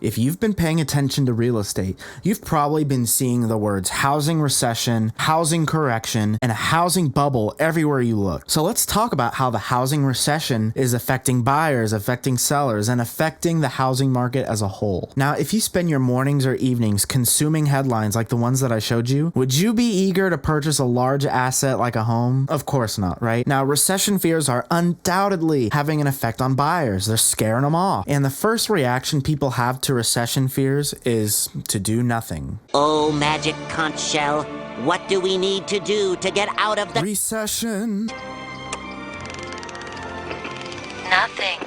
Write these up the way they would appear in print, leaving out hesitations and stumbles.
If you've been paying attention to real estate, you've probably been seeing the words housing recession, housing correction, and a housing bubble everywhere you look. So let's talk about how the housing recession is affecting buyers, affecting sellers, and affecting the housing market as a whole. Now, if you spend your mornings or evenings consuming headlines like the ones that I showed you, would you be eager to purchase a large asset like a home? Of course not, right? Now, recession fears are undoubtedly having an effect on buyers. They're scaring them off. And the first reaction people have to recession fears is to do nothing. Oh, magic conch shell, what do we need to do to get out of the Recession. Nothing.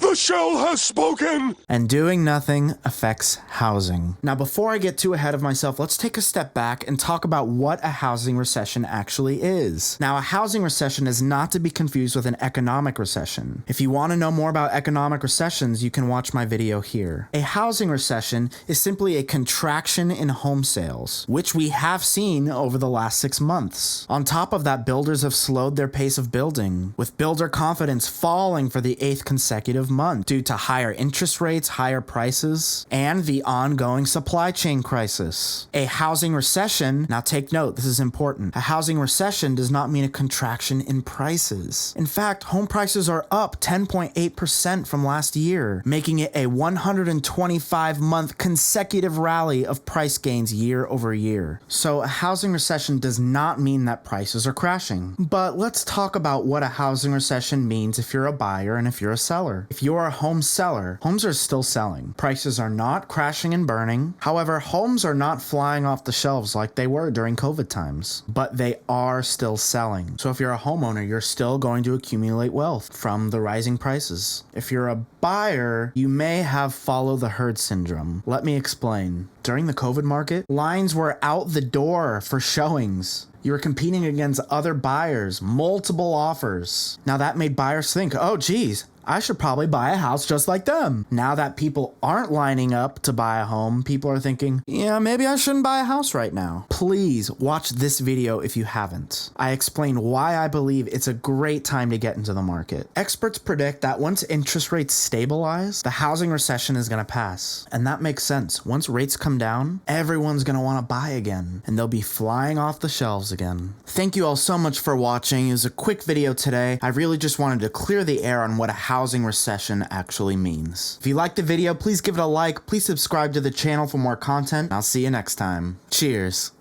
The shell has spoken! And doing nothing affects housing. Now, before I get too ahead of myself, let's take a step back and talk about what a housing recession actually is. Now, a housing recession is not to be confused with an economic recession. If you want to know more about economic recessions, you can watch my video here. A housing recession is simply a contraction in home sales, which we have seen over the last 6 months. On top of that, builders have slowed their pace of building, with builder confidence falling for the 8th consecutive month due to higher interest rates, higher prices, and the ongoing supply chain crisis. A housing recession, now take note, this is important. A housing recession does not mean a contraction in prices. In fact, home prices are up 10.8% from last year, making it a 125-month consecutive rally of price gains year over year. So a housing recession does not mean that prices are crashing. But let's talk about what a housing recession means if you're a buyer and if you're a seller. If you're a home seller, homes are still selling. Prices are not crashing and burning. However, homes are not flying off the shelves like they were during COVID times, but they are still selling. So if you're a homeowner, you're still going to accumulate wealth from the rising prices. If you're a buyer, you may have follow the herd syndrome. Let me explain. During the COVID market, lines were out the door for showings. You were competing against other buyers, multiple offers. Now that made buyers think, oh geez, I should probably buy a house just like them. Now that people aren't lining up to buy a home, people are thinking, yeah, maybe I shouldn't buy a house right now. Please watch this video if you haven't. I explain why I believe it's a great time to get into the market. Experts predict that once interest rates stabilize, the housing recession is going to pass. And that makes sense. Once rates come down, everyone's going to want to buy again, and they'll be flying off the shelves again. Thank you all so much for watching. It was a quick video today. I really just wanted to clear the air on what a housing recession actually means. If you liked the video, please give it a like. Please subscribe to the channel for more content. I'll see you next time. Cheers.